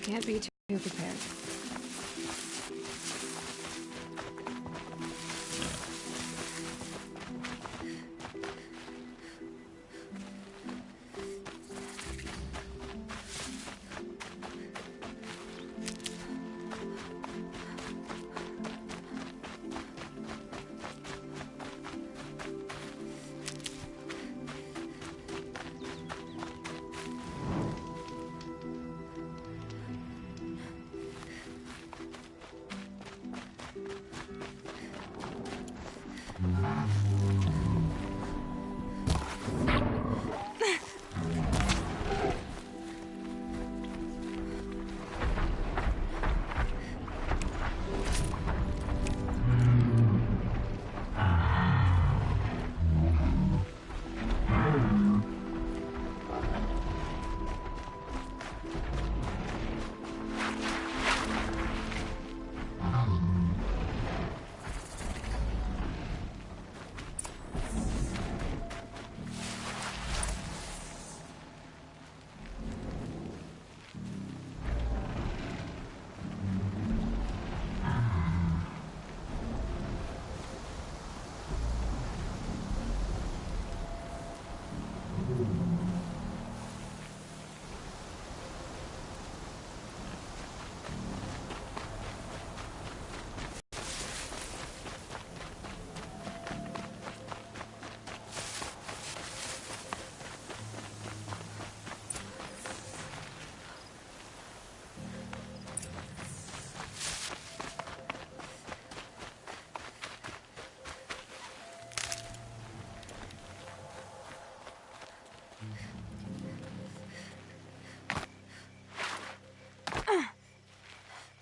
Can't be too prepared.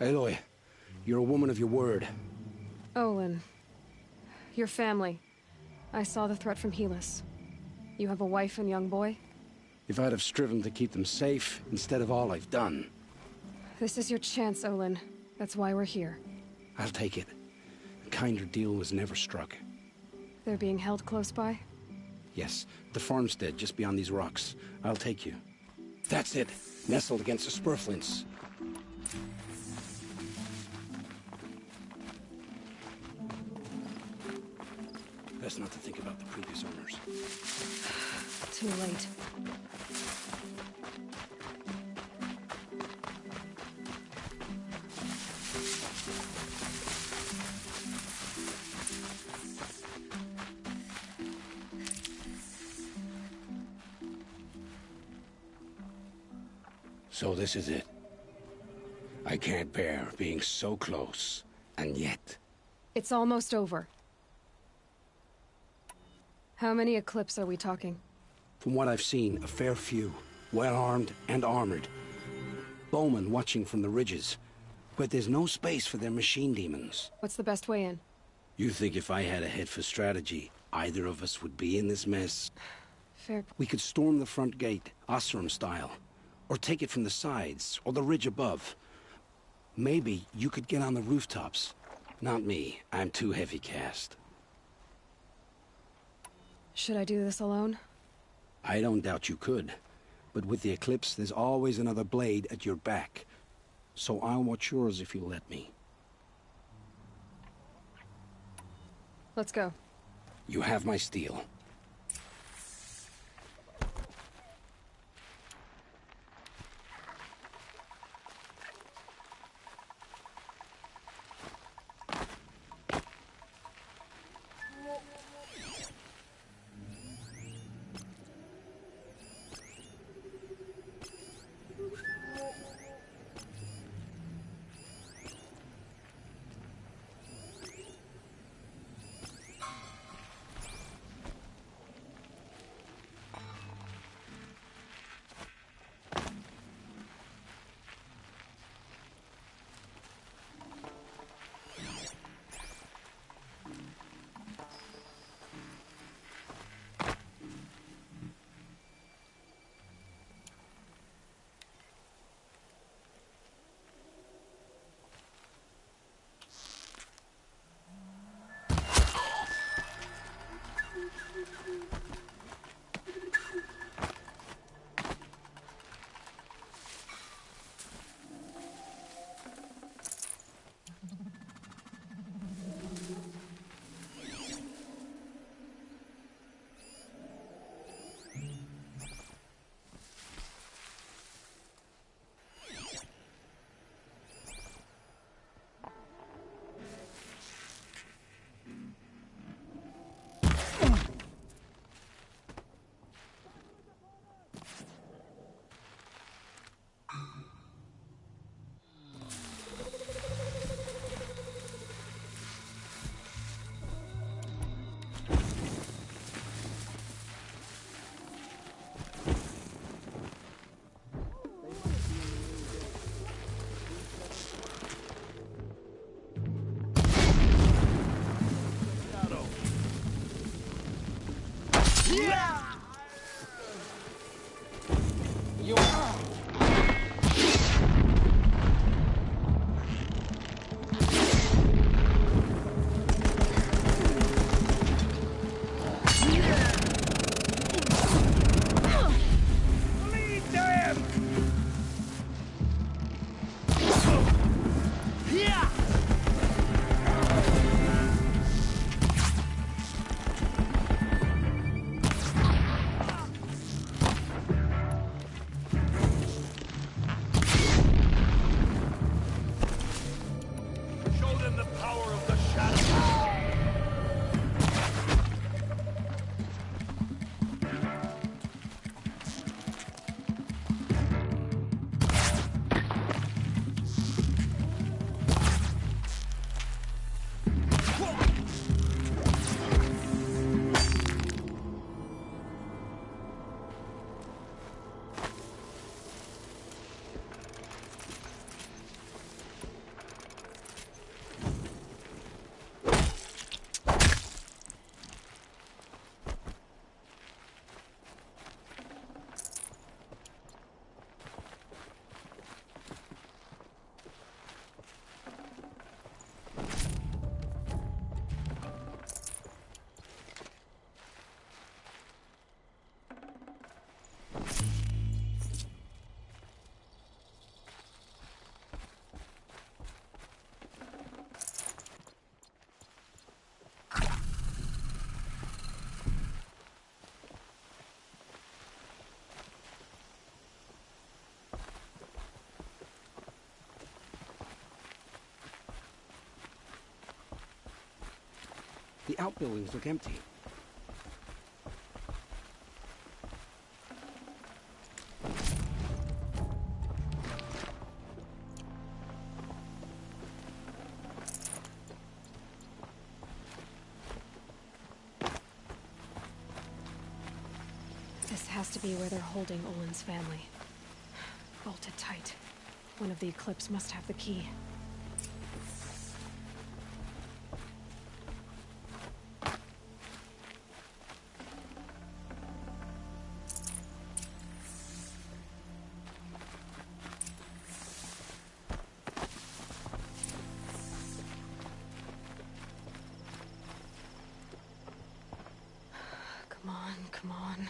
Aloy, you're a woman of your word. Olin. Your family. I saw the threat from Helis. You have a wife and young boy? If I'd have striven to keep them safe, instead of all I've done. This is your chance, Olin. That's why we're here. I'll take it. A kinder deal was never struck. They're being held close by? Yes, the farmstead just beyond these rocks. I'll take you. That's it. Nestled against the spurflints. Best not to think about the previous owners. Too late. So this is it. I can't bear being so close, and yet... It's almost over. How many Eclipse are we talking? From what I've seen, a fair few. Well-armed and armored. Bowmen watching from the ridges. But there's no space for their machine demons. What's the best way in? You think if I had a head for strategy, either of us would be in this mess? Fair. We could storm the front gate, Osram style. Or take it from the sides, or the ridge above. Maybe you could get on the rooftops. Not me. I'm too heavy cast. Should I do this alone? I don't doubt you could. But with the Eclipse, there's always another blade at your back. So I'll watch yours if you'll let me. Let's go. You have my steel. The outbuildings look empty. This has to be where they're holding Olin's family. Bolted tight. One of the Eclipse must have the key. Come on, come on.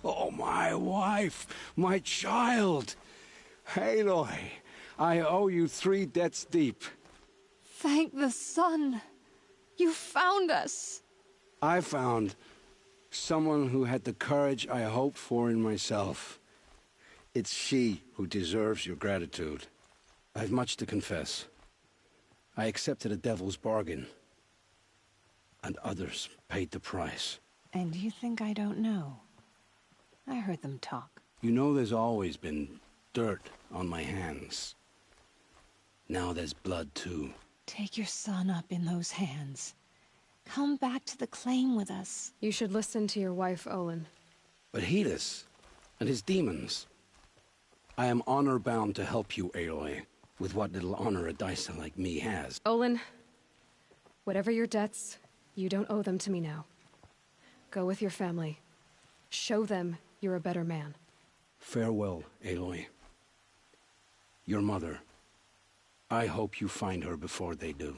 Oh, my wife, my child. Aloy, I owe you 3 debts deep. Thank the sun. You found us. I found someone who had the courage I hoped for in myself. It's she who deserves your gratitude. I've much to confess. I accepted a devil's bargain, and others paid the price. And you think I don't know? I heard them talk. You know there's always been dirt on my hands. Now there's blood too. Take your son up in those hands. Come back to the claim with us. You should listen to your wife, Olin. But Helis and his demons. I am honor-bound to help you, Aloy, with what little honor a Dyson like me has. Olin, whatever your debts, you don't owe them to me now. Go with your family. Show them you're a better man. Farewell, Aloy. Your mother. I hope you find her before they do.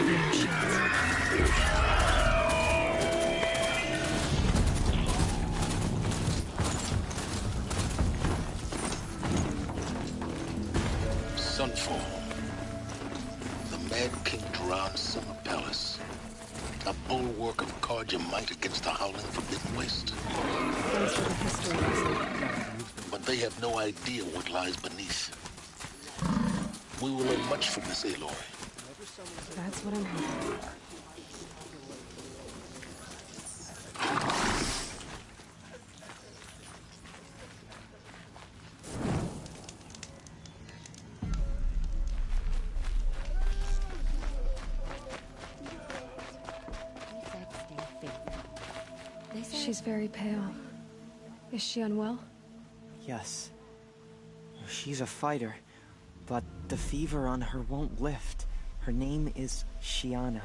have no chance. Sunfall. The Mad King Duran's summer palace. A bulwark of guard your might against the howling forbidden waste. Thanks for the history lesson. But they have no idea what lies beneath. We will learn much from this, Aloy. That's what I'm hoping. She's very pale. Is she unwell? Yes. She's a fighter, but the fever on her won't lift. Her name is Shiana.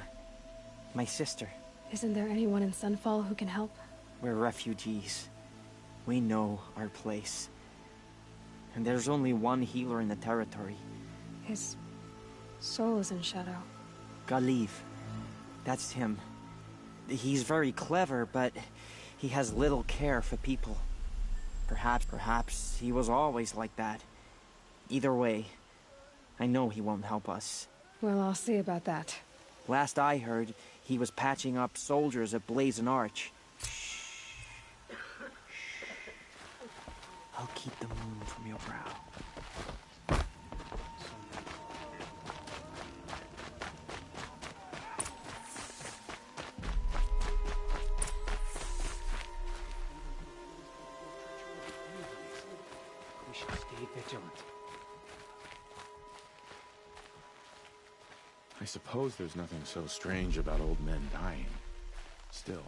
My sister. Isn't there anyone in Sunfall who can help? We're refugees. We know our place. And there's only one healer in the territory. His soul is in shadow. Galiv. That's him. He's very clever, but he has little care for people. Perhaps he was always like that. Either way, I know he won't help us. Well, I'll see about that. Last I heard, he was patching up soldiers at Blazon Arch. I'll keep the moon from your brow. We should stay vigilant. I suppose there's nothing so strange about old men dying. Still.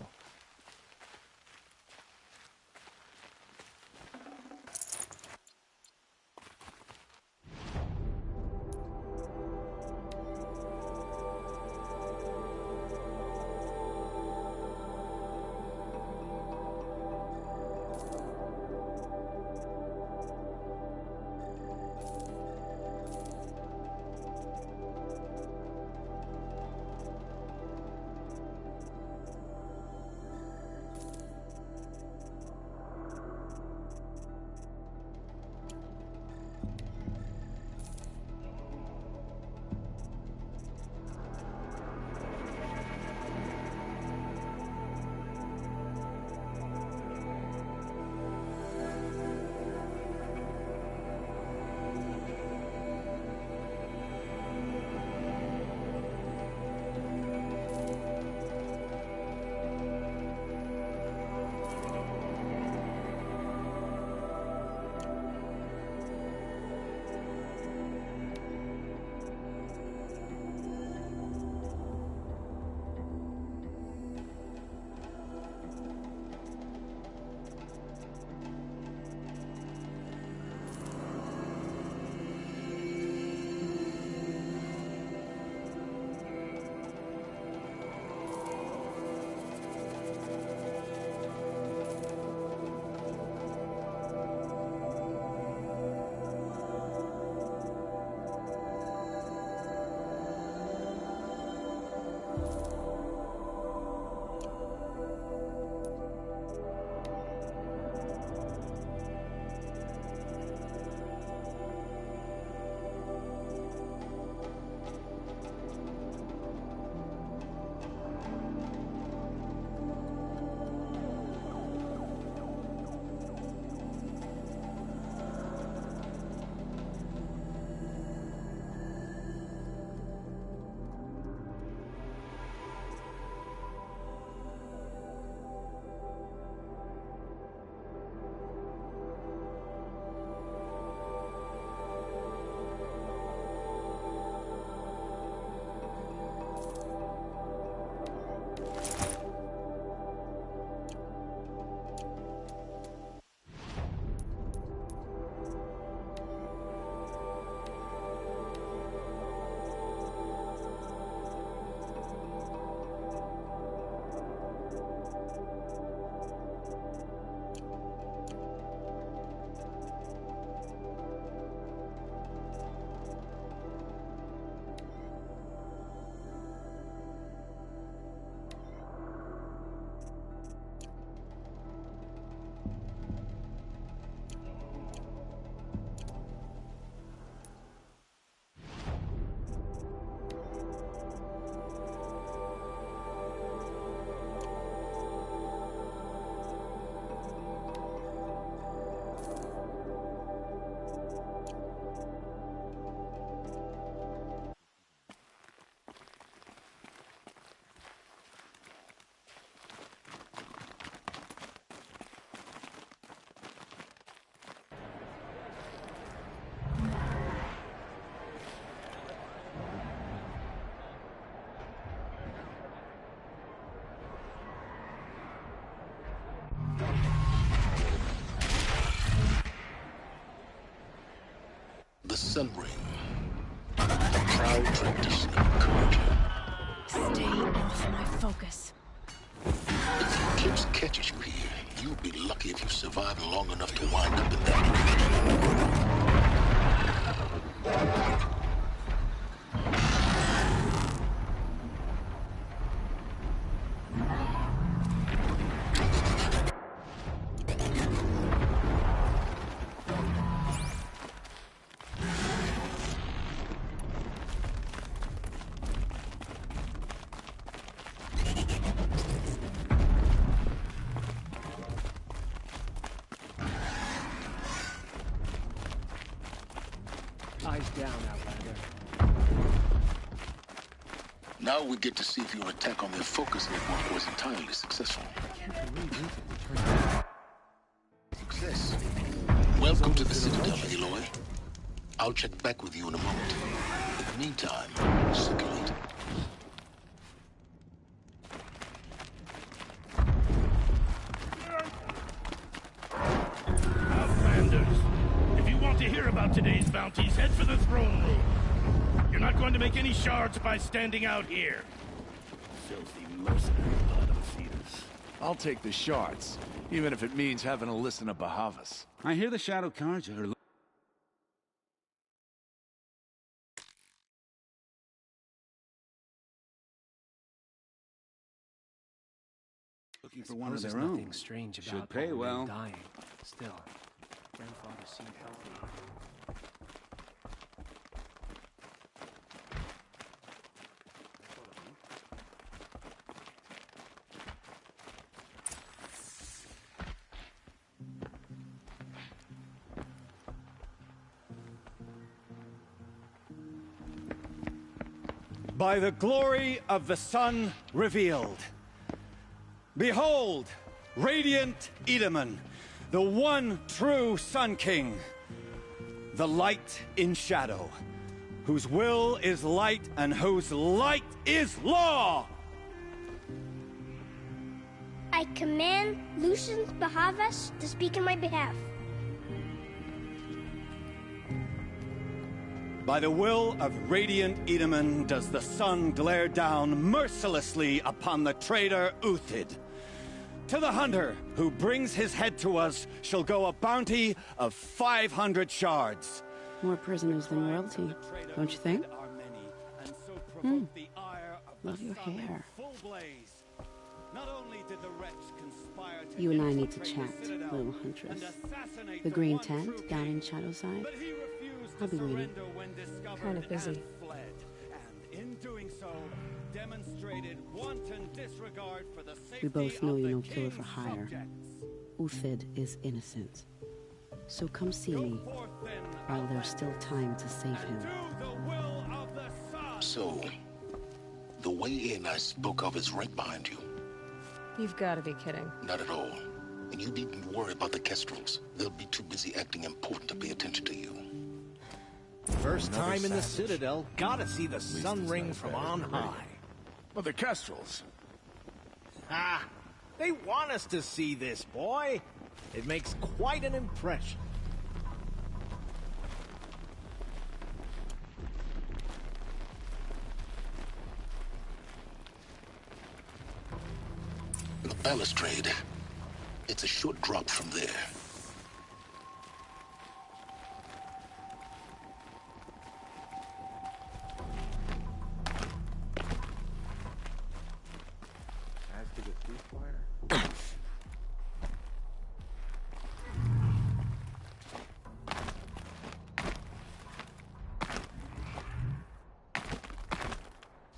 Sun Ring. The proud tradition of Kurja. Stay off my focus. If Eclipse catches you here, you'll be lucky if you survive long enough to wind up in that. Eyes down, Outlander. Now we get to see if your attack on their focus network was entirely successful. Success. Welcome to the Citadel, Aloy. I'll check back with you in a moment. In the meantime, circulate. Outlanders, if you want to hear about today's bounties, head for the throne room. You're not going to make any shards by standing out here. Filthy mercenary blood of fetus. I'll take the shards, even if it means having to listen to Bahavas. I hear the Shadow Carja are looking for one of their own. Nothing strange about Should pay old men well. dying. Still, grandfather seemed healthy. By the glory of the sun revealed. Behold, radiant Edaman, the one true Sun King, the light in shadow, whose will is light and whose light is law! I command Lucian Bahavas to speak in my behalf. By the will of radiant Edaman does the sun glare down mercilessly upon the traitor Uthid. To the hunter who brings his head to us shall go a bounty of 500 shards. More prisoners than royalty, don't you think? Love your hair. You and I need to chat, little huntress. The green tent down in Shadowside. I'll be waiting. Kind of busy. We both know you're no killer for hire. Uthid is innocent. So come see me, while there's still time to save him. So, the way in I spoke of is right behind you. You've got to be kidding. Not at all. And you needn't worry about the Kestrels. They'll be too busy acting important to pay attention to you. First time in the Citadel, gotta see the Sun Ring from on high. But the Kestrels. Ah, they want us to see this, boy. It makes quite an impression. The balustrade. It's a short drop from there.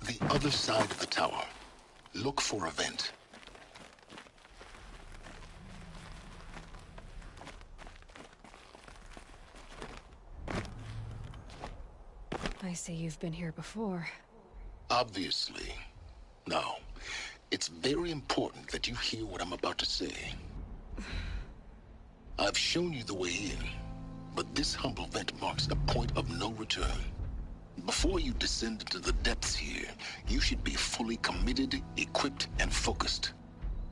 The other side of the tower. Look for a vent. I see you've been here before. Obviously. Now, it's very important that you hear what I'm about to say. I've shown you the way in, but this humble vent marks a point of no return. Before you descend into the depths here, you should be fully committed, equipped, and focused.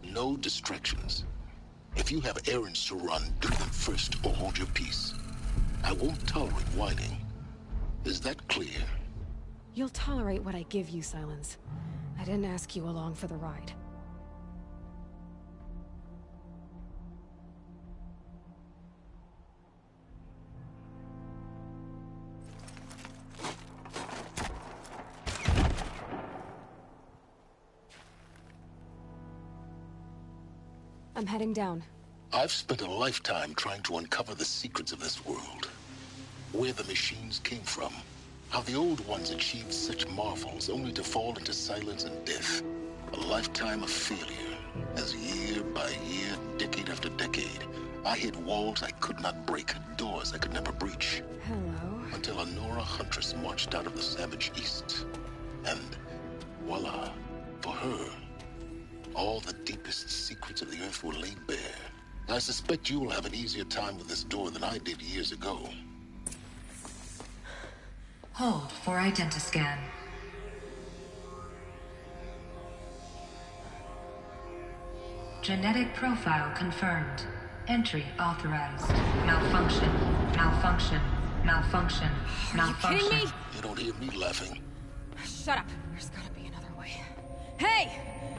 No distractions. If you have errands to run, do them first or hold your peace. I won't tolerate whining, Is that clear? You'll tolerate what I give you, Silence. I didn't ask you along for the ride. I'm heading down. I've spent a lifetime trying to uncover the secrets of this world. Where the machines came from. How the old ones achieved such marvels only to fall into silence and death. A lifetime of failure. As year by year, decade after decade, I hit walls I could not break, doors I could never breach. Hello. Until a Nora huntress marched out of the savage east. And voila, for her, all the deepest secrets of the Earth were laid bare. I suspect you will have an easier time with this door than I did years ago. Hold for identiscan. Genetic profile confirmed. Entry authorized. Malfunction. Malfunction. Malfunction. Malfunction. Are you kidding me? You don't hear me laughing. Shut up. There's gotta be another way. Hey!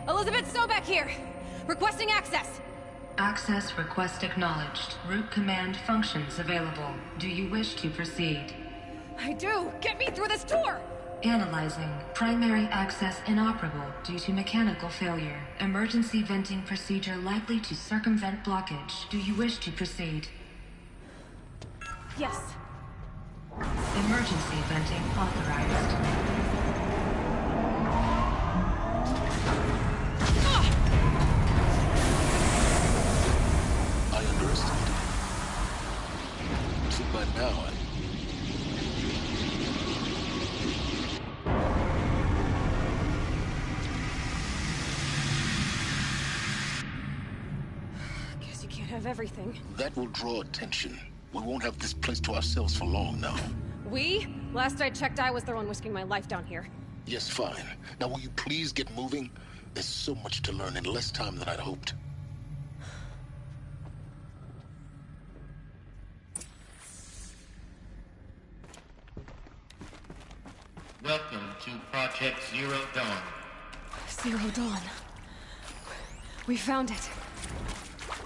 Elizabeth Sobek here! Requesting access! Access request acknowledged. Root command functions available. Do you wish to proceed? I do! Get me through this door! Analyzing. Primary access inoperable due to mechanical failure. Emergency venting procedure likely to circumvent blockage. Do you wish to proceed? Yes. Emergency venting authorized. I underestimated. Too bad now, Guess you can't have everything. That will draw attention. We won't have this place to ourselves for long now. We? Last I checked, I was the one risking my life down here. Yes, fine. Now will you please get moving? There's so much to learn in less time than I'd hoped. Welcome to Project Zero Dawn. Zero Dawn. We found it.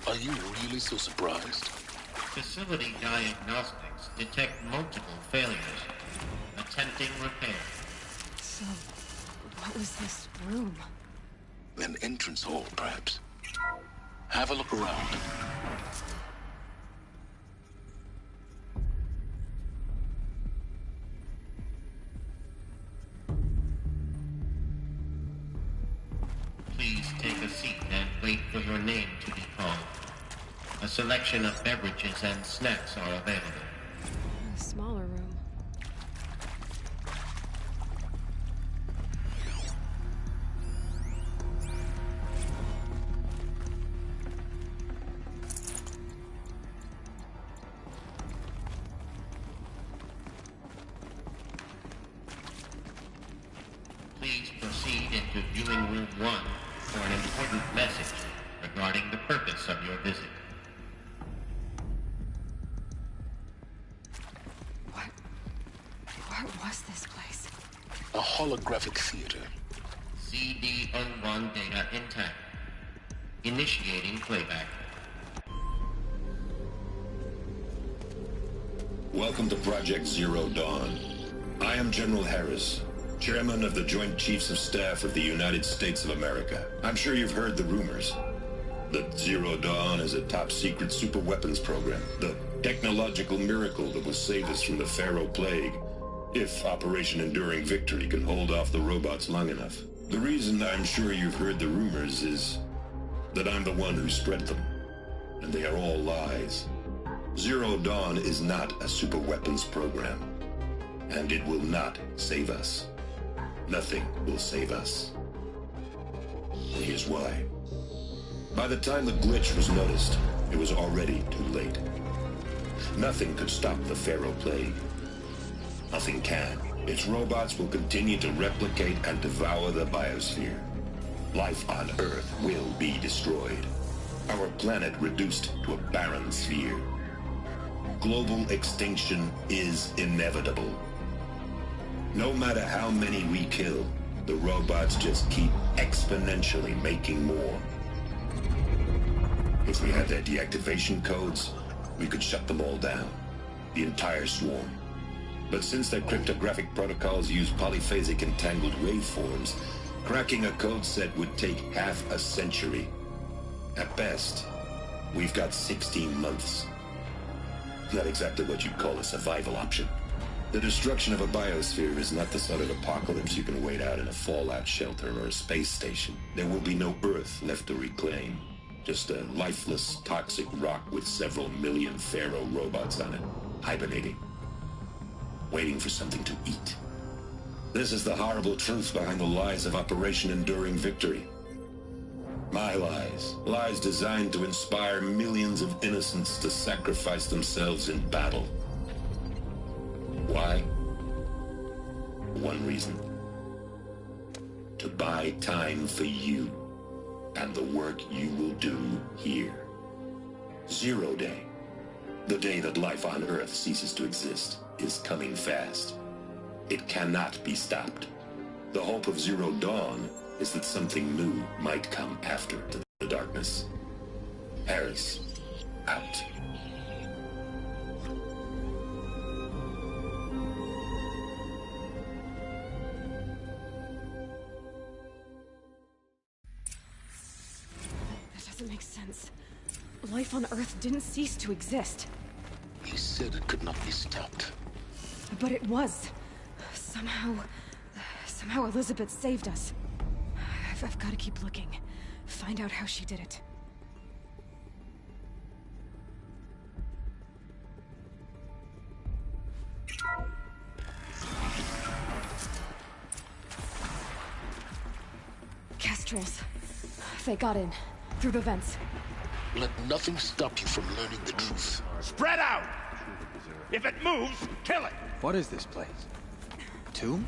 Are you really so surprised? Facility diagnostics detect multiple failures. Attempting repair. So, what was this room? An entrance hall, perhaps. Have a look around. Please take a seat and wait for your name to be called. A selection of beverages and snacks are available. A smaller room. Please proceed into viewing room 1 for an important message regarding the purpose of your visit. What was this place? A holographic theater. CD01 data intact. Initiating playback. Welcome to Project Zero Dawn. I am General Harris, Chairman of the Joint Chiefs of Staff of the United States of America. I'm sure you've heard the rumors. That Zero Dawn is a top-secret superweapons program. The technological miracle that will save us from the Pharaoh Plague, if Operation Enduring Victory can hold off the robots long enough. The reason I'm sure you've heard the rumors is that I'm the one who spread them. And they are all lies. Zero Dawn is not a superweapons program. And it will not save us. Nothing will save us. And here's why. By the time the glitch was noticed, it was already too late. Nothing could stop the Pharaoh Plague. Nothing can. Its robots will continue to replicate and devour the biosphere. Life on Earth will be destroyed. Our planet reduced to a barren sphere. Global extinction is inevitable. No matter how many we kill, the robots just keep exponentially making more. If we had their deactivation codes, we could shut them all down. The entire swarm. But since their cryptographic protocols use polyphasic entangled waveforms, cracking a code set would take half a century. At best, we've got 16 months. Not exactly what you'd call a survival option. The destruction of a biosphere is not the sort of apocalypse you can wait out in a fallout shelter or a space station. There will be no Earth left to reclaim. Just a lifeless, toxic rock with several million Pharaoh robots on it, hibernating, waiting for something to eat. This is the horrible truth behind the lies of Operation Enduring Victory. My lies. Lies designed to inspire millions of innocents to sacrifice themselves in battle. Why? One reason. To buy time for you and the work you will do here. 0 Day. The day that life on Earth ceases to exist is coming fast. It cannot be stopped. The hope of Zero Dawn is that something new might come after the darkness. Harris, out. That doesn't make sense. Life on Earth didn't cease to exist. You said it could not be stopped. But it was. Somehow Elizabeth saved us. I've got to keep looking. Find out how she did it. Kestrels. They got in. Through the vents. Let nothing stop you from learning the truth. Spread out! If it moves, kill it! What is this place? Tomb?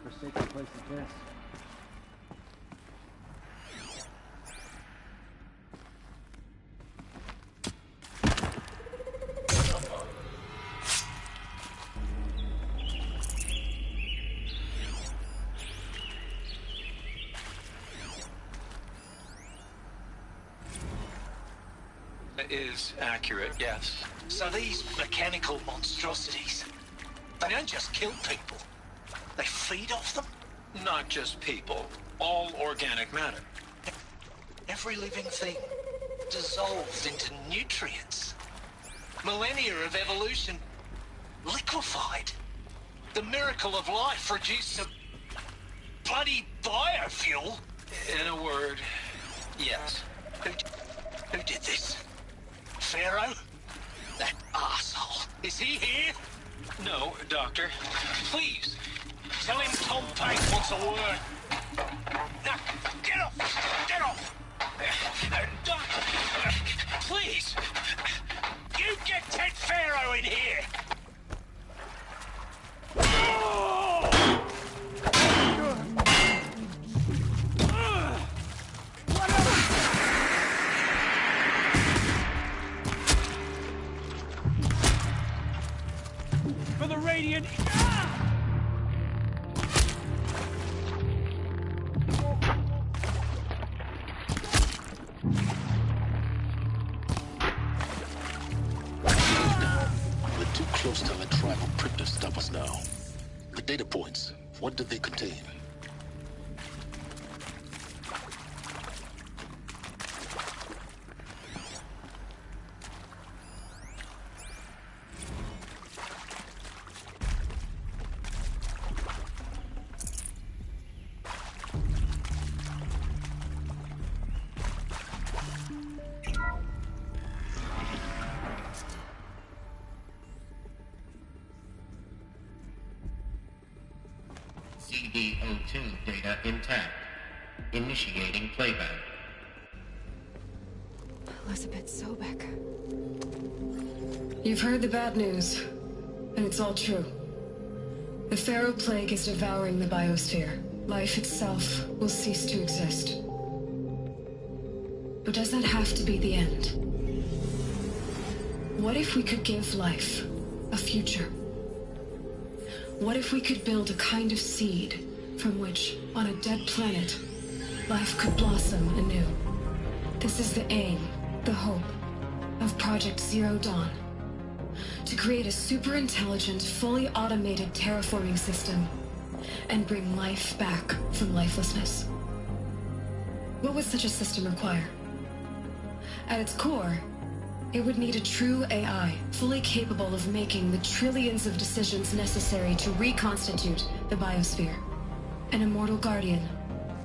Forsaken place is this? Is accurate, yes. So these mechanical monstrosities, they don't just kill people. They feed off them? Not just people. All organic matter. Every living thing dissolves into nutrients. Millennia of evolution liquefied. The miracle of life reduced to bloody biofuel. In a word, yes. Who did this? Pharaoh? That arsehole. Is he here? No, Doctor. Please. Tell him Tom Payne wants a word. Now, get off! Get off! Please! You get Ted Pharaoh in here! For the Radiant... Close to the tribal crypt to stop us now. The data points, what did they contain? CD02 data intact. Initiating playback. Elizabeth Sobek. You've heard the bad news, and it's all true. The Pharaoh Plague is devouring the biosphere. Life itself will cease to exist. But does that have to be the end? What if we could give life a future? What if we could build a kind of seed from which, on a dead planet, life could blossom anew? This is the aim, the hope, of Project Zero Dawn. To create a super-intelligent, fully automated terraforming system and bring life back from lifelessness. What would such a system require? At its core, it would need a true AI, fully capable of making the trillions of decisions necessary to reconstitute the biosphere. An immortal guardian,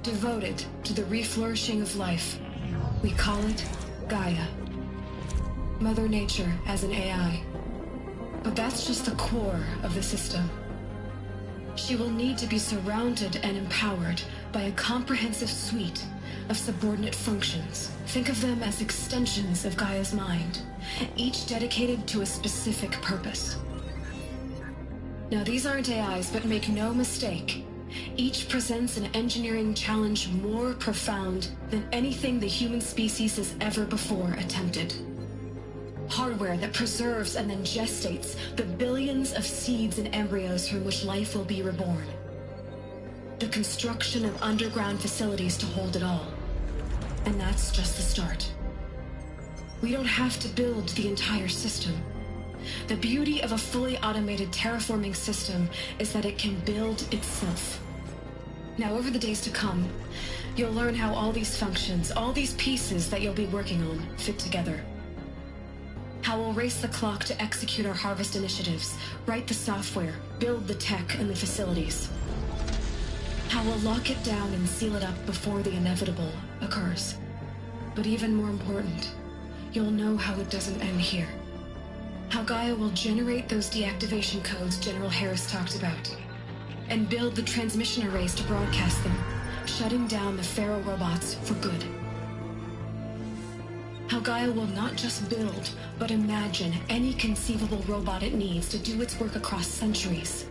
devoted to the reflourishing of life. We call it Gaia. Mother Nature as an AI. But that's just the core of the system. She will need to be surrounded and empowered by a comprehensive suite of subordinate functions. Think of them as extensions of Gaia's mind, each dedicated to a specific purpose. Now, these aren't AIs, but make no mistake, each presents an engineering challenge more profound than anything the human species has ever before attempted. Hardware that preserves and then gestates the billions of seeds and embryos from which life will be reborn. The construction of underground facilities to hold it all. And that's just the start. We don't have to build the entire system. The beauty of a fully automated terraforming system is that it can build itself. Now, over the days to come, you'll learn how all these functions, all these pieces that you'll be working on, fit together. How we'll race the clock to execute our harvest initiatives, write the software, build the tech and the facilities. How we'll lock it down and seal it up before the inevitable occurs. But even more important, you'll know how it doesn't end here. How Gaia will generate those deactivation codes General Harris talked about, and build the transmission arrays to broadcast them, shutting down the Pharaoh robots for good. How Gaia will not just build, but imagine any conceivable robot it needs to do its work across centuries.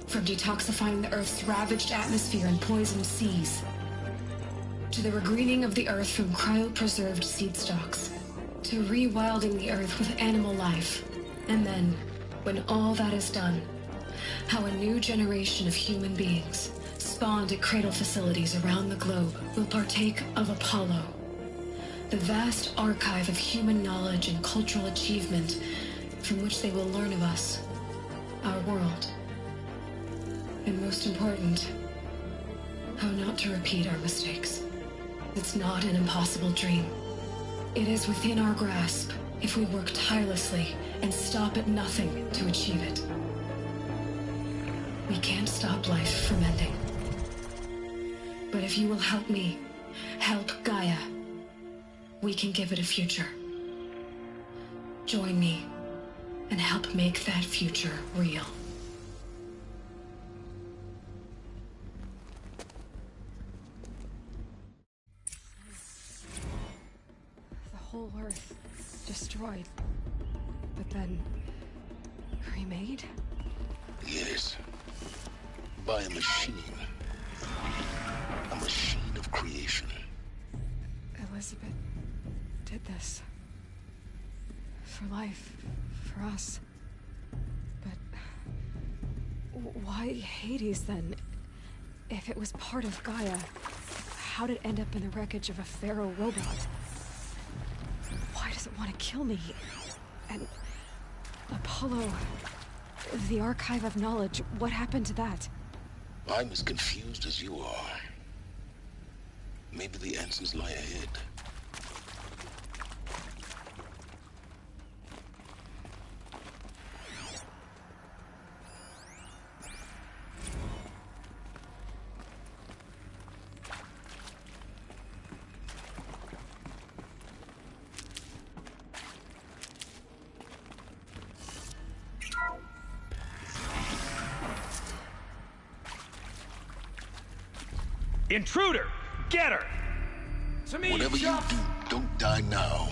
From detoxifying the Earth's ravaged atmosphere and poisoned seas, to the regreening of the Earth from cryopreserved seed stalks, to rewilding the Earth with animal life. And then, when all that is done, how a new generation of human beings, spawned at cradle facilities around the globe, will partake of Apollo, the vast archive of human knowledge and cultural achievement from which they will learn of us, our world. And most important, how not to repeat our mistakes. It's not an impossible dream. It is within our grasp if we work tirelessly and stop at nothing to achieve it. We can't stop life from ending. But if you will help me, help Gaia, we can give it a future. Join me and help make that future real. The whole Earth destroyed, but then remade? Yes. By a machine. A machine of creation. Elizabeth did this. For life. For us. But why Hades then? If it was part of Gaia, how did it end up in the wreckage of a Pharaoh robot? Why does it want to kill me? And Apollo, the archive of knowledge, what happened to that? I'm as confused as you are. Maybe the answers lie ahead. Intruder! Get her! To me, Whatever you do, don't die now.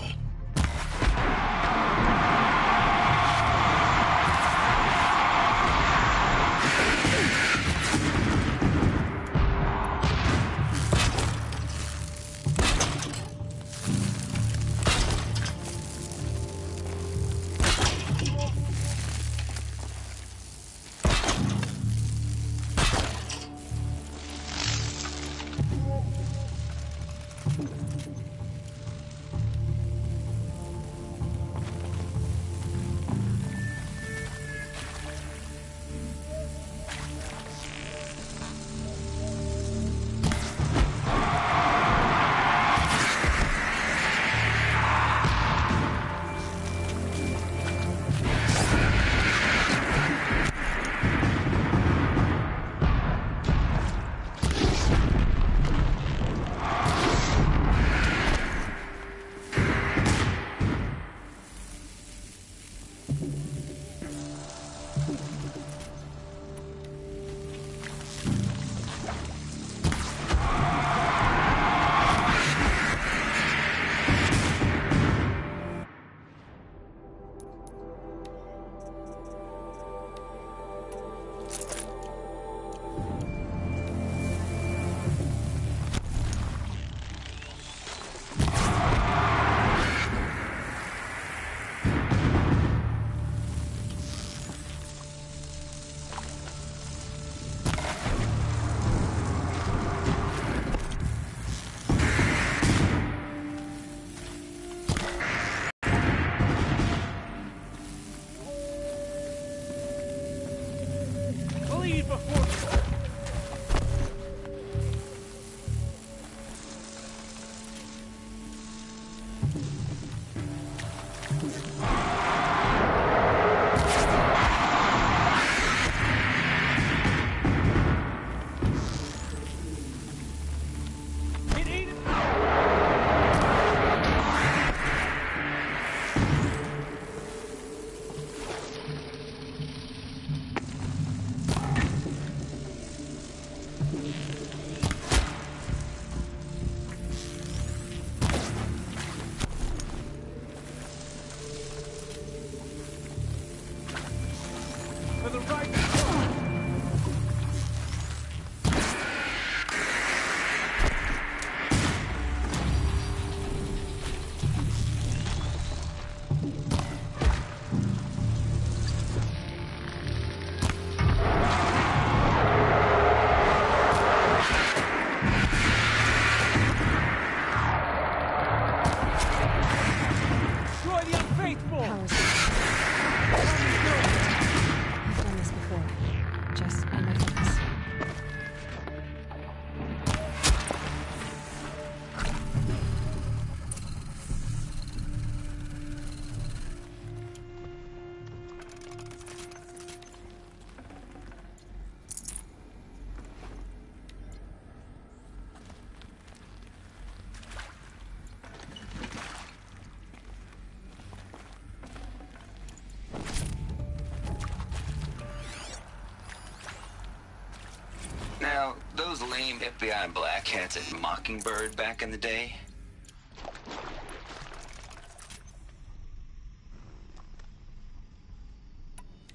Now, those lame FBI black hats at Mockingbird back in the day?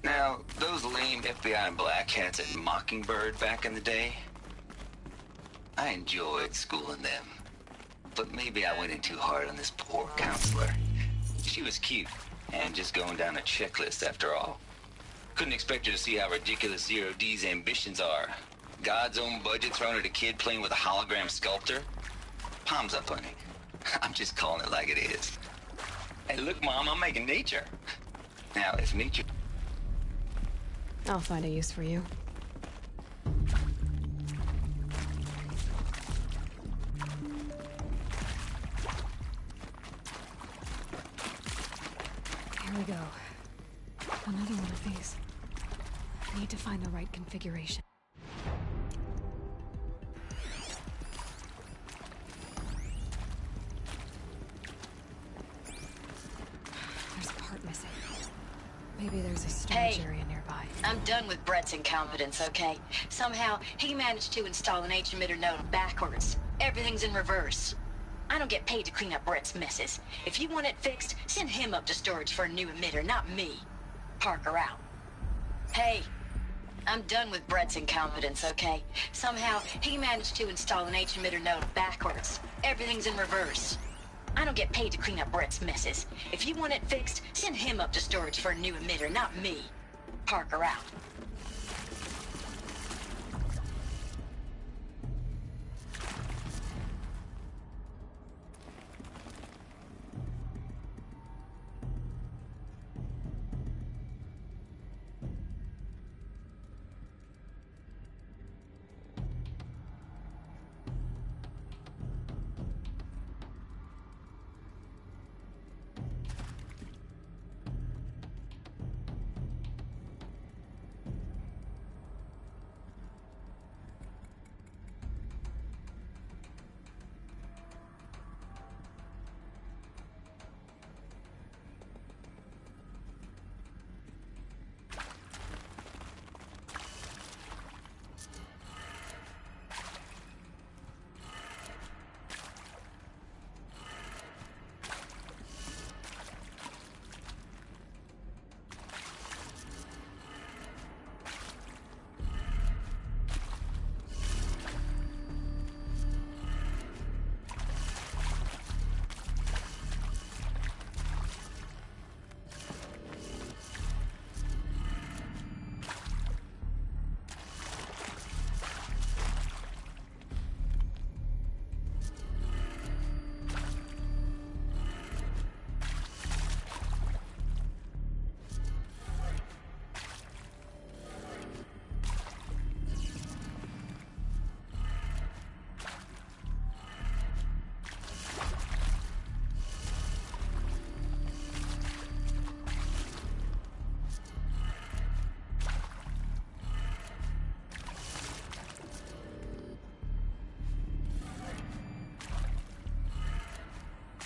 Now, those lame FBI black hats at Mockingbird back in the day? I enjoyed schooling them. But maybe I went in too hard on this poor counselor. She was cute, and just going down a checklist after all. Couldn't expect her to see how ridiculous Zero D's ambitions are. God's own budget thrown at a kid playing with a hologram sculptor? Palms up, honey. I'm just calling it like it is. Hey, look, Mom, I'm making nature. Now, if nature... I'll find a use for you. Here we go. Another one of these. I need to find the right configuration. There's a part missing. Maybe there's a storage area nearby. I'm done with Brett's incompetence, okay? Somehow, he managed to install an H-emitter node backwards. Everything's in reverse. I don't get paid to clean up Brett's messes. If you want it fixed, send him up to storage for a new emitter, not me. Parker out. Hey, I'm done with Brett's incompetence, okay? Somehow, he managed to install an H-emitter node backwards. Everything's in reverse. I don't get paid to clean up Brett's messes. If you want it fixed, send him up to storage for a new emitter, not me. Parker out.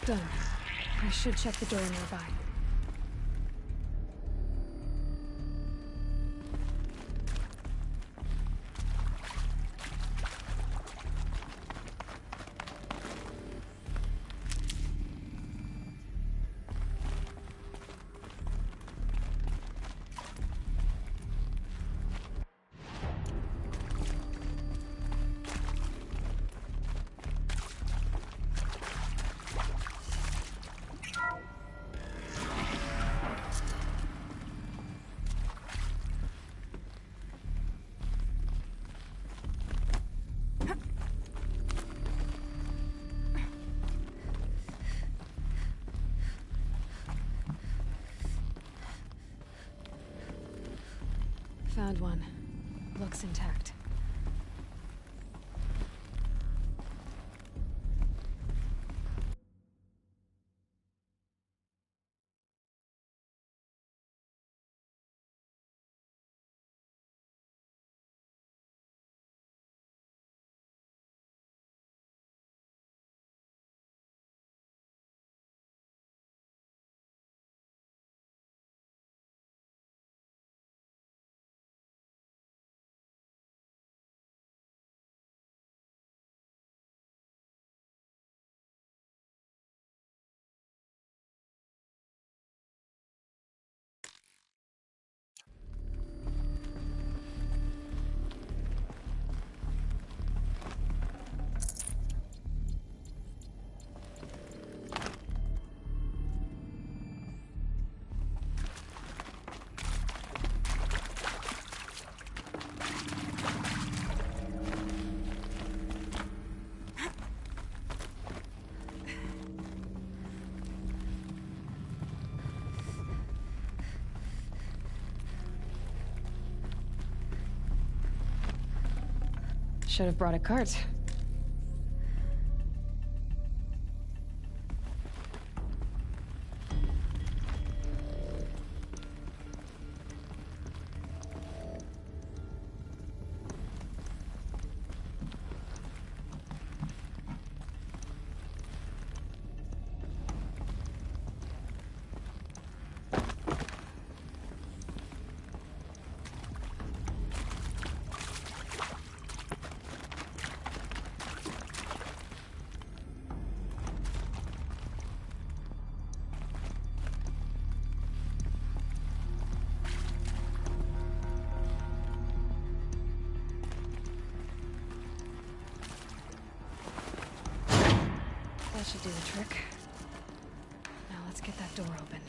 Done. I should check the door nearby. Found one. Looks intact. Should have brought a cart. should do the trick. Now let's get that door open.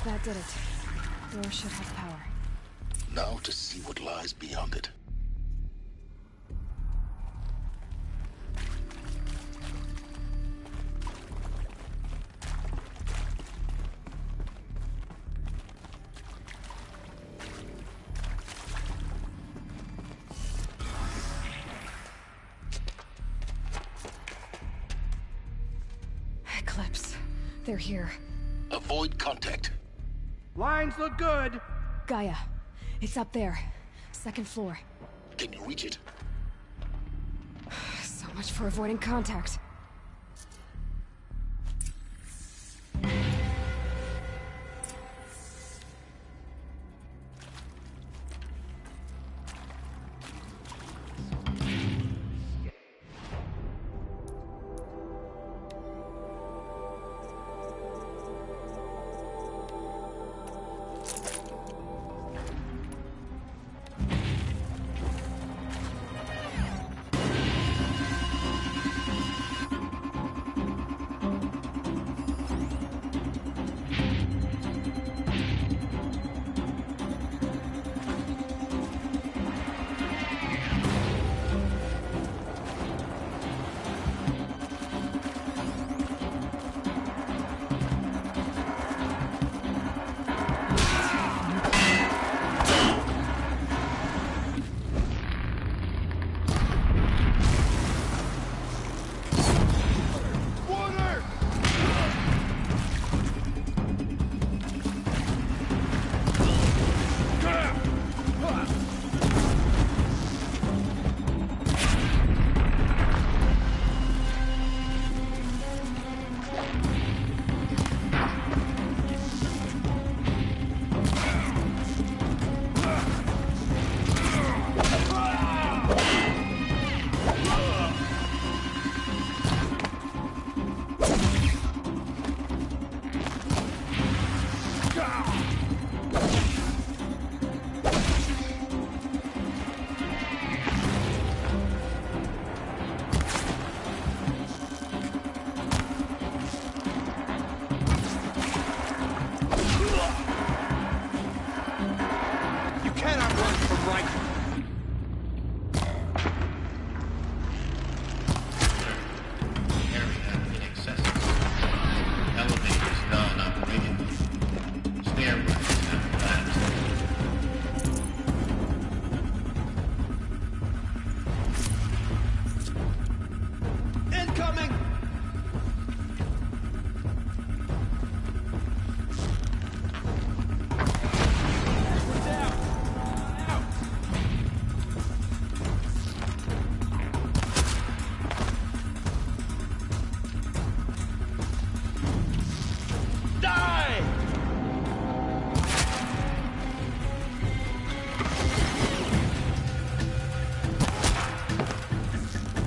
That did it. Door should have power. Now to see what lies beyond it. Eclipse. They're here. Avoid contact. Lines look good. Gaia. It's up there. Second floor. Can you reach it? So much for avoiding contact.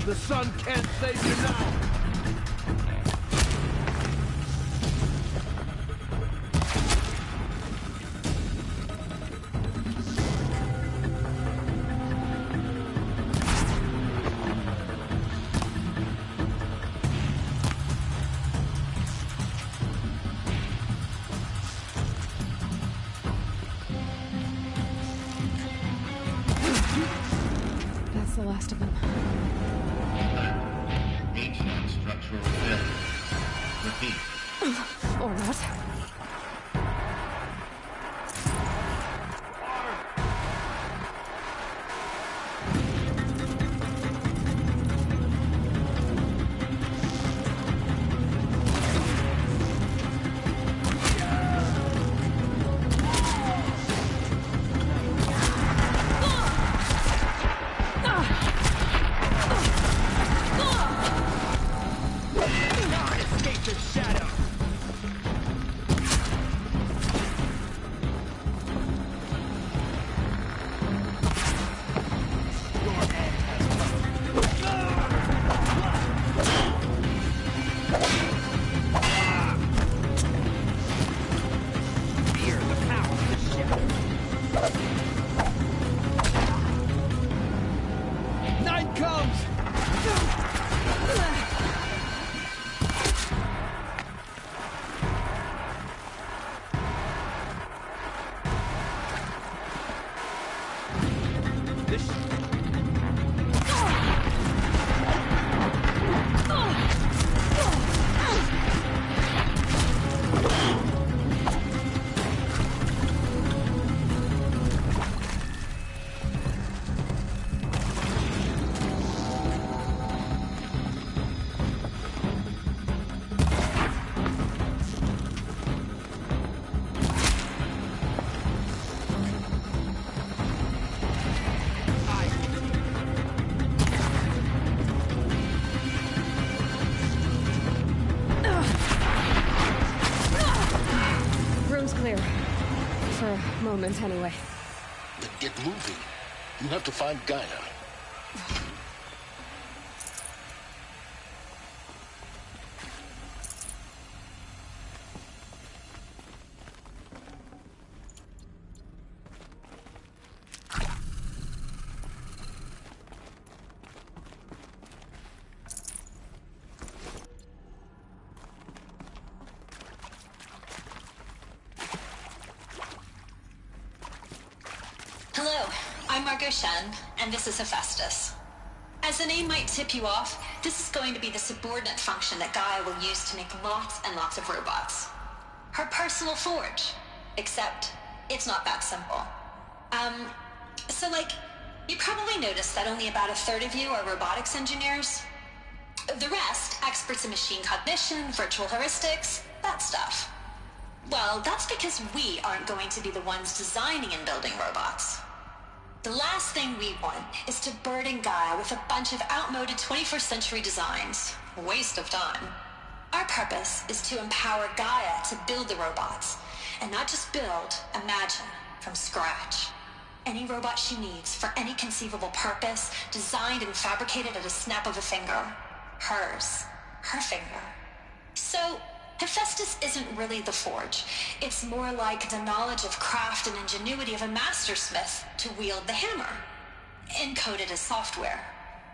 The sun can't save you now! That's the last of them. HVAC structural failure. Repeat. Or not. Moment, anyway. Then get moving. You have to find Gaia. And this is Hephaestus. As the name might tip you off, this is going to be the subordinate function that Gaia will use to make lots and lots of robots. Her personal forge. Except, it's not that simple. You probably noticed that only about a third of you are robotics engineers. The rest, experts in machine cognition, virtual heuristics, that stuff. Well, that's because we aren't going to be the ones designing and building robots. The last thing we want is to burden Gaia with a bunch of outmoded 21st century designs. Waste of time. Our purpose is to empower Gaia to build the robots. And not just build, imagine, from scratch. Any robot she needs, for any conceivable purpose, designed and fabricated at a snap of a finger. Hers. Her finger. So, Hephaestus isn't really the forge. It's more like the knowledge of craft and ingenuity of a mastersmith to wield the hammer. Encoded as software.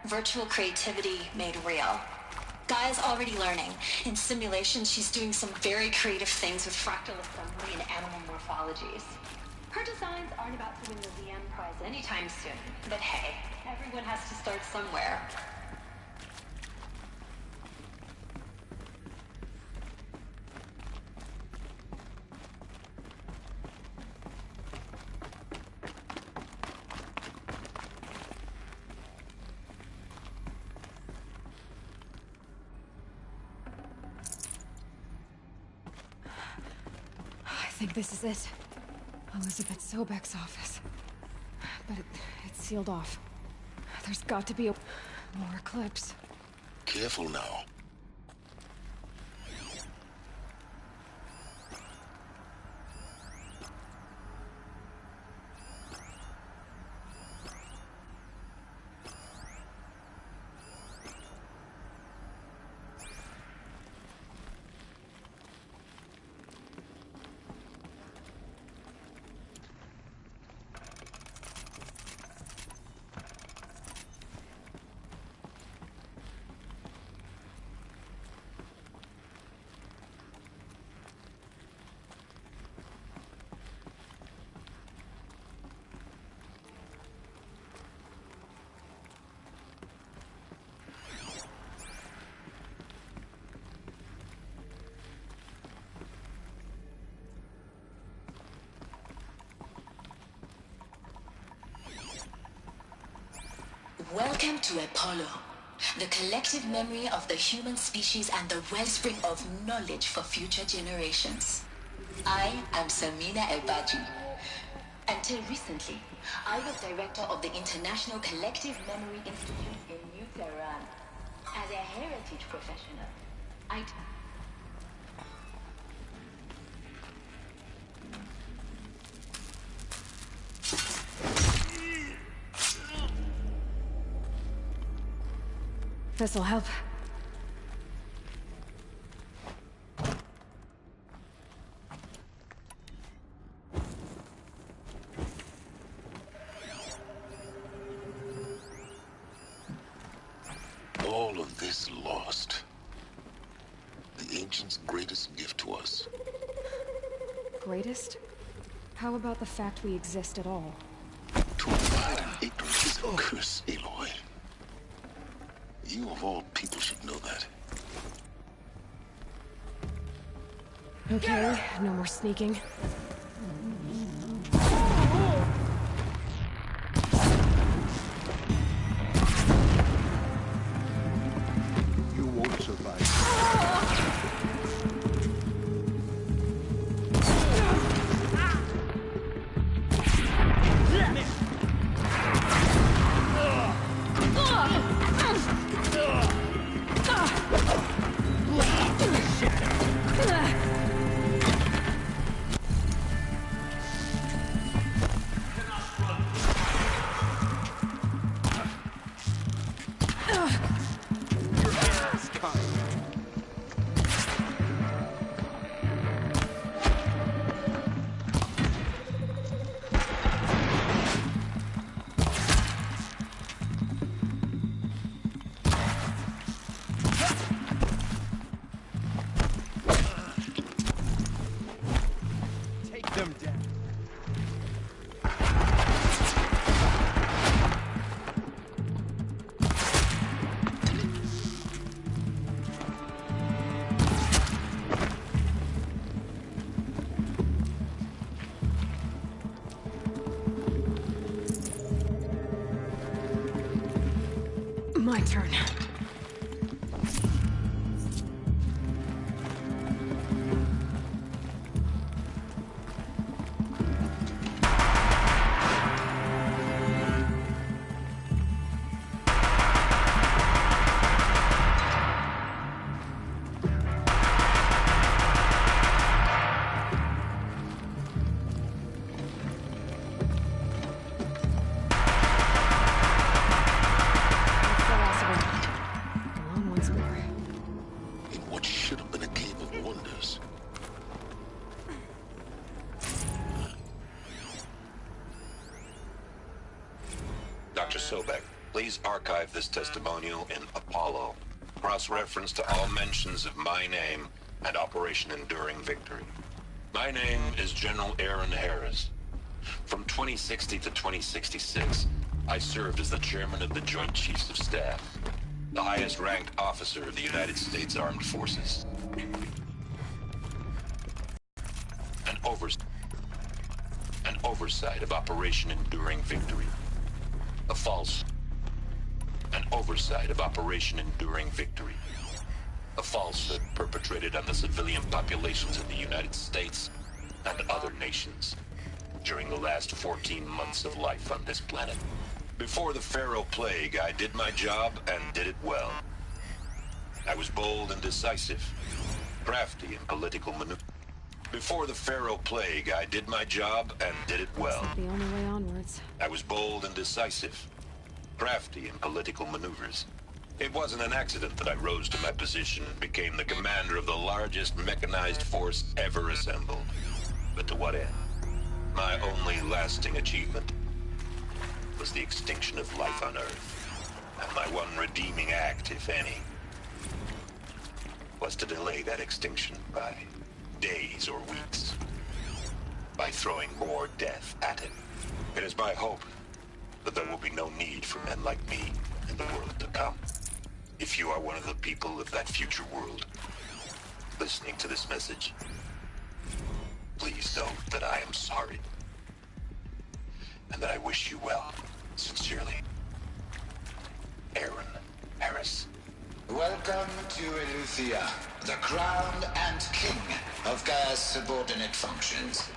Virtual creativity made real. Gaia's already learning. In simulations, she's doing some very creative things with fractal assembly and animal morphologies. Her designs are aren't about to win the VM prize anytime soon. But hey, everyone has to start somewhere. I think this is it. Elizabeth Sobek's office. But it's sealed off. There's got to be more eclipse. Careful now. Welcome to Apollo, the collective memory of the human species and the wellspring of knowledge for future generations. I am Samina Elbaji. Until recently, I was director of the International Collective Memory Institute in New Tehran. As a heritage professional, This'll help. All of this lost. The ancients' greatest gift to us. Greatest? How about the fact we exist at all? To abide in ignorance is a curse, Aloy. You of all people should know that. Okay, no more sneaking. You won't survive. Them down. My turn. Dr. Sobek, please archive this testimonial in Apollo. Cross-reference to all mentions of my name and Operation Enduring Victory. My name is General Aaron Harris. From 20 2060 to 2066, I served as the chairman of the Joint Chiefs of Staff, the highest ranked officer of the United States Armed Forces. An oversight of Operation Enduring Victory. An oversight of Operation Enduring Victory. A falsehood perpetrated on the civilian populations of the United States and other nations during the last 14 months of life on this planet. Before the Pharaoh Plague, I did my job and did it well. I was bold and decisive, crafty in political maneuver. Before the Pharaoh Plague, I did my job and did it well. Looks like the only way onwards. I was bold and decisive, crafty in political maneuvers. It wasn't an accident that I rose to my position and became the commander of the largest mechanized force ever assembled. But to what end? My only lasting achievement was the extinction of life on Earth. And my one redeeming act, if any, was to delay that extinction by days or weeks, by throwing more death at it. It is my hope that there will be no need for men like me in the world to come. If you are one of the people of that future world listening to this message, please know that I am sorry and that I wish you well. Sincerely, Aaron Harris. Welcome to Eleuthia, the crown and king of Gaia's subordinate functions.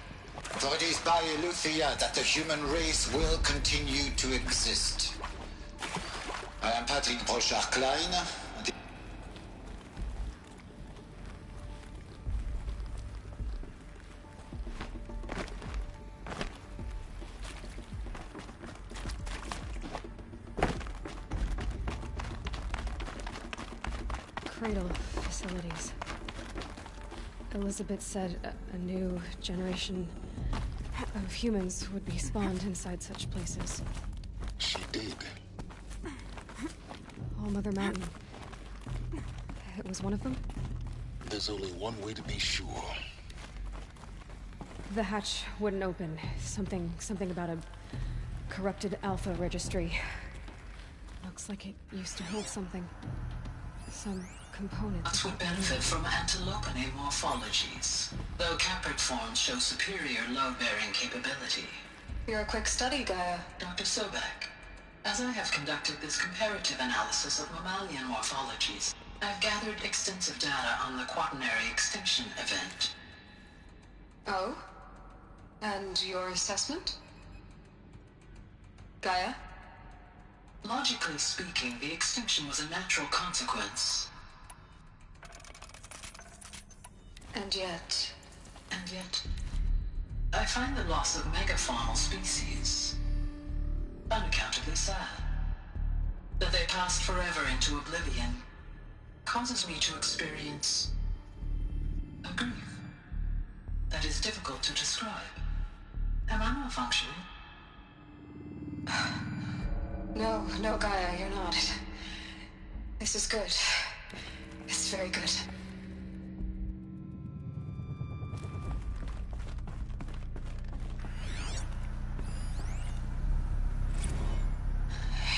For it is by Eleuthia that the human race will continue to exist. I am Patrick Brochard-Klein. Cradle facilities. Elizabeth said a new generation of humans would be spawned inside such places. She did. All Mother Mountain. It was one of them? There's only one way to be sure. The hatch wouldn't open. Something about a corrupted alpha registry. Looks like it used to hold something. Some component. Us would benefit from antilopinae morphologies, though caprid forms show superior load-bearing capability. You're a quick study, Gaia. Dr. Sobek, as I have conducted this comparative analysis of mammalian morphologies, I've gathered extensive data on the quaternary extinction event. Oh? And your assessment? Gaia? Logically speaking, the extinction was a natural consequence. And yet, I find the loss of megafaunal species unaccountably sad. That they passed forever into oblivion causes me to experience a grief that is difficult to describe. Am I malfunctioning? No, Gaia, you're not. This is good. It's very good.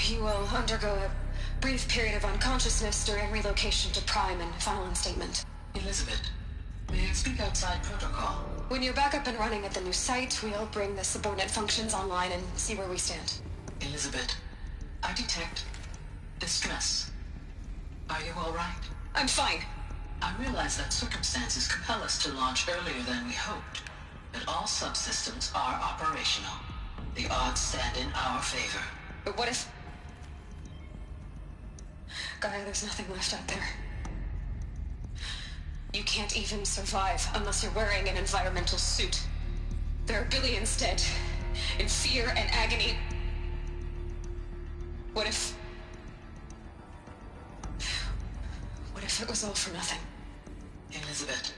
You will undergo a brief period of unconsciousness during relocation to Prime and final instatement. Elizabeth, may I speak outside protocol? When you're back up and running at the new site, we'll bring the subordinate functions online and see where we stand. Elizabeth, I detect distress. Are you all right? I'm fine. I realize that circumstances compel us to launch earlier than we hoped, but all subsystems are operational. The odds stand in our favor. But what if... Gaia, there's nothing left out there. You can't even survive unless you're wearing an environmental suit. There are billions dead, in fear and agony. What if it was all for nothing? Elizabeth,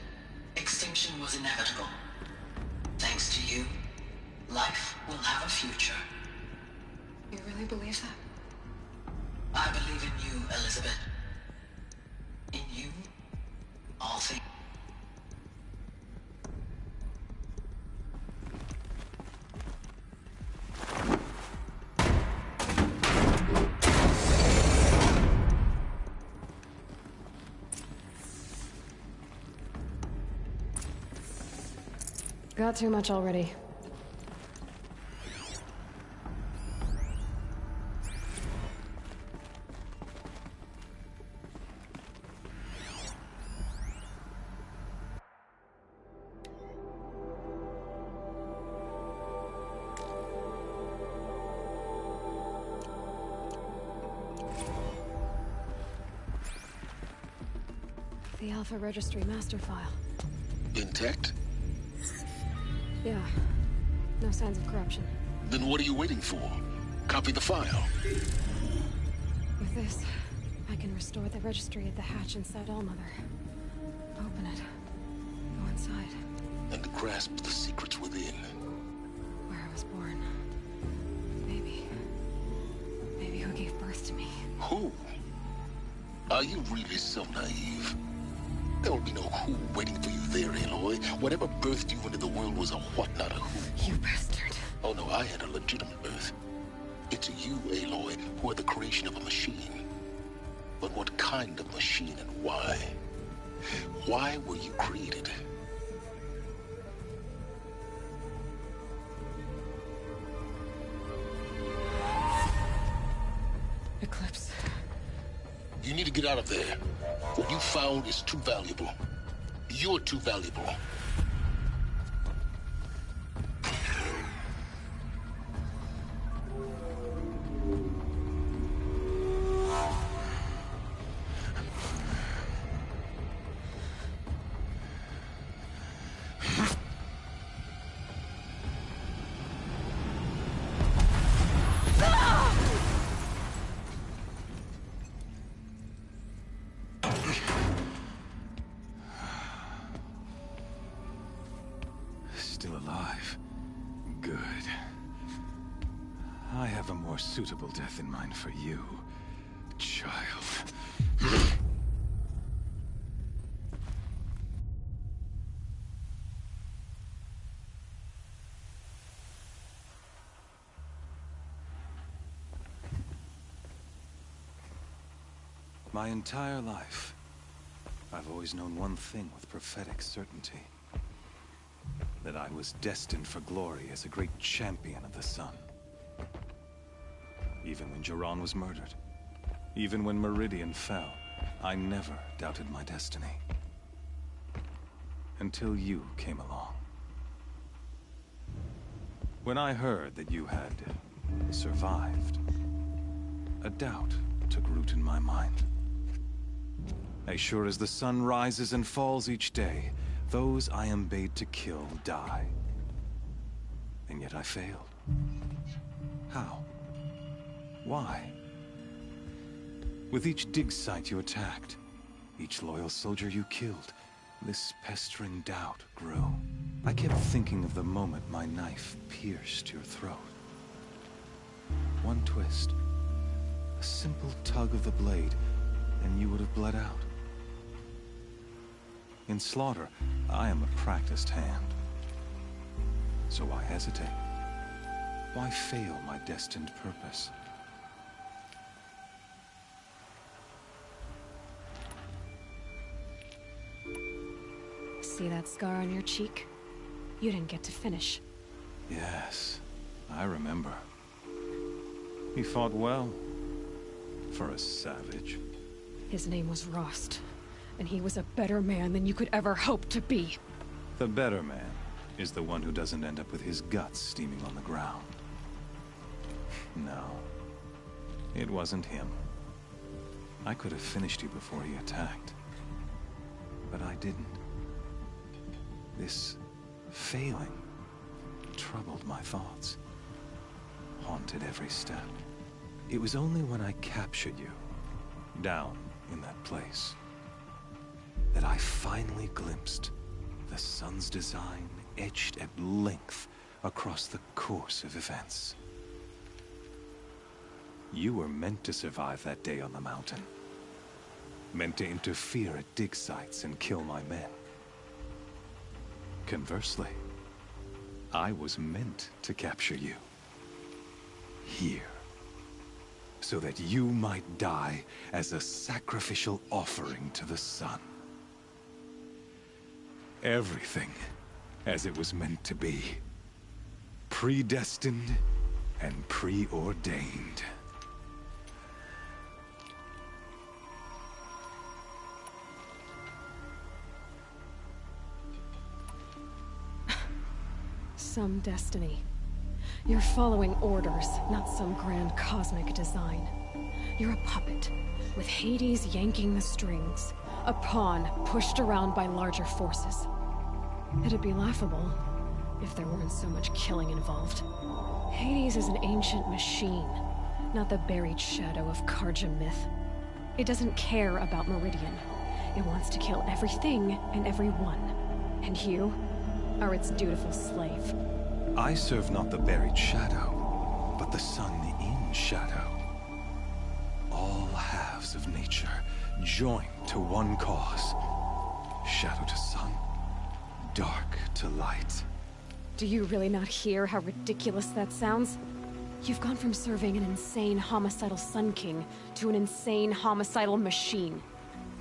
extinction was inevitable. Thanks to you, life will have a future. You really believe that? I believe in you, Elizabeth. In you, all things. got too much already. The Alpha Registry master file. Intact? Yeah. No signs of corruption. Then what are you waiting for? Copy the file. With this, I can restore the registry at the hatch inside Allmother. Open it. Go inside. And grasp the secrets within. Where I was born. Maybe who gave birth to me. Who? Are you really so naive? There will be no who waiting for you there, Aloy. Whatever birthed you into the world was a what, not a who. You bastard. Oh no, I had a legitimate birth. It's you, Aloy, who are the creation of a machine. But what kind of machine and why? Why were you created? Eclipse. You need to get out of there. What you found is too valuable. You're too valuable. Still alive. Good. I have a more suitable death in mind for you, child. My entire life, I've always known one thing with prophetic certainty. That I was destined for glory as a great champion of the sun. Even when Jiran was murdered, even when Meridian fell, I never doubted my destiny. Until you came along. When I heard that you had survived, a doubt took root in my mind. As sure as the sun rises and falls each day, those I am bade to kill die. And yet I failed. How? Why? With each dig site you attacked, each loyal soldier you killed, this pestering doubt grew. I kept thinking of the moment my knife pierced your throat. One twist, a simple tug of the blade, and you would have bled out. In slaughter, I am a practiced hand. So why hesitate? Why fail my destined purpose? See that scar on your cheek? You didn't get to finish. Yes, I remember. He fought well. For a savage. His name was Rost. And he was a better man than you could ever hope to be. The better man is the one who doesn't end up with his guts steaming on the ground. No, it wasn't him. I could have finished you before he attacked. But I didn't. This failing troubled my thoughts, haunted every step. It was only when I captured you, down in that place, that I finally glimpsed the sun's design etched at length across the course of events. You were meant to survive that day on the mountain. Meant to interfere at dig sites and kill my men. Conversely, I was meant to capture you. Here. So that you might die as a sacrificial offering to the sun. Everything as it was meant to be. Predestined and preordained. Some destiny. You're following orders, not some grand cosmic design. You're a puppet, with Hades yanking the strings. A pawn pushed around by larger forces. It'd be laughable if there weren't so much killing involved. Hades is an ancient machine, not the buried shadow of Karja myth. It doesn't care about Meridian. It wants to kill everything and everyone. And you are its dutiful slave. I serve not the buried shadow, but the sun in shadow. All halves of nature joined to one cause. Shadow to sun, dark to light. Do you really not hear how ridiculous that sounds? You've gone from serving an insane homicidal Sun King to an insane homicidal machine.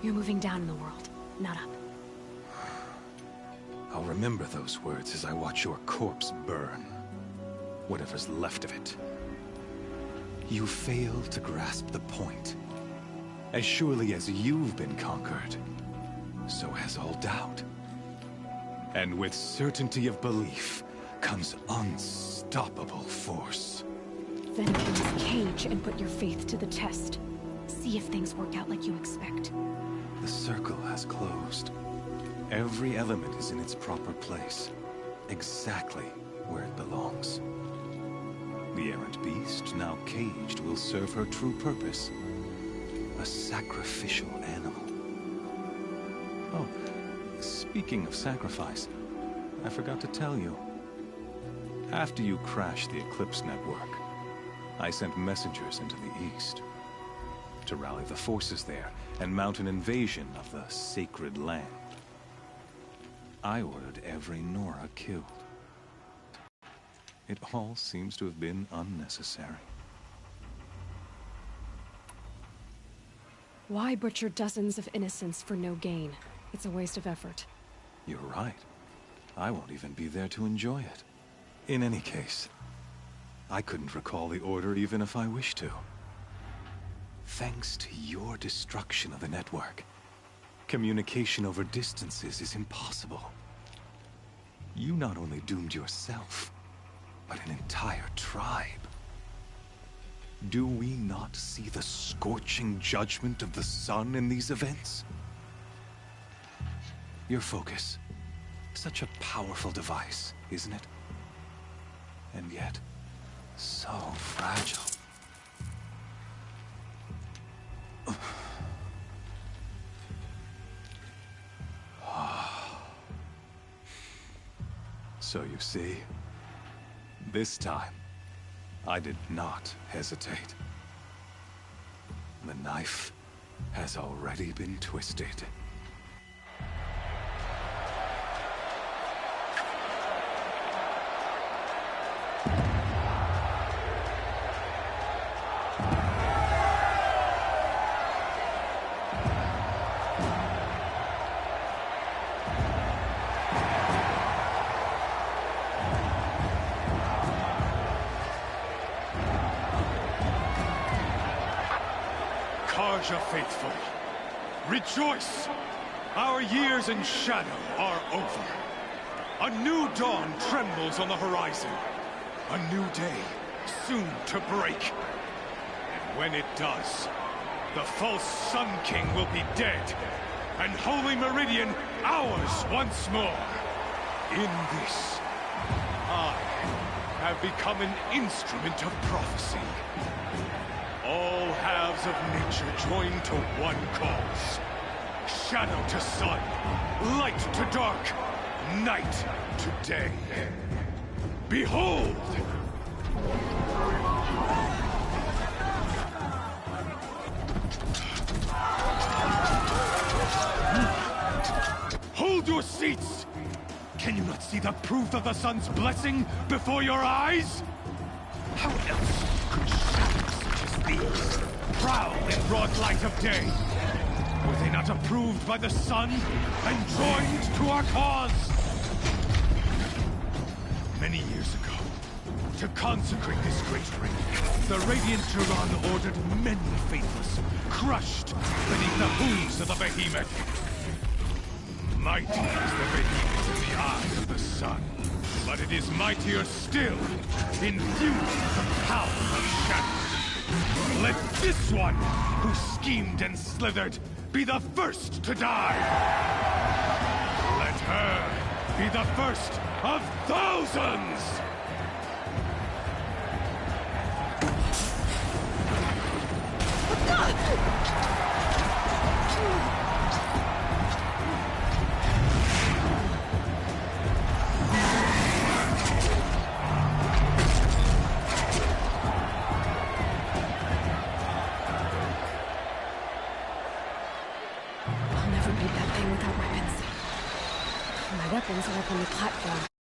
You're moving down in the world, not up. I'll remember those words as I watch your corpse burn. Whatever's left of it. You fail to grasp the point. As surely as you've been conquered, so has all doubt. And with certainty of belief comes unstoppable force. Then open this cage and put your faith to the test. See if things work out like you expect. The circle has closed. Every element is in its proper place, exactly where it belongs. The errant beast, now caged, will serve her true purpose. A sacrificial animal. Oh, speaking of sacrifice, I forgot to tell you. After you crashed the Eclipse network, I sent messengers into the east to rally the forces there and mount an invasion of the sacred land. I ordered every Nora killed. It all seems to have been unnecessary. Why butcher dozens of innocents for no gain? It's a waste of effort. You're right. I won't even be there to enjoy it. In any case, I couldn't recall the order even if I wished to. Thanks to your destruction of the network, communication over distances is impossible. You not only doomed yourself, but an entire tribe. Do we not see the scorching judgment of the sun in these events? Your focus, such a powerful device, isn't it? And yet, so fragile. So you see, this time, I did not hesitate. The knife has already been twisted. Karja faithful, rejoice! Our years in shadow are over. A new dawn trembles on the horizon. A new day, soon to break. And when it does, the false Sun King will be dead, and Holy Meridian ours once more. In this, I have become an instrument of prophecy. All halves of nature join to one cause. Shadow to sun, light to dark, night to day. Behold! Hold your seats! Can you not see the proof of the sun's blessing before your eyes? How else could shadows such as these prowl in broad light of day? Were they not approved by the sun and joined to our cause? many years ago, to consecrate this great ring, the Radiant Turan ordered many faithless, crushed beneath the hooves of the behemoth. Mighty is the behemoth in the eye of the sun, but it is mightier still, infused with the power of shadow. Let this one, who schemed and slithered, be the first to die! Let her be the first of thousands! I'll never beat that thing without weapons. My weapons are up on the platform.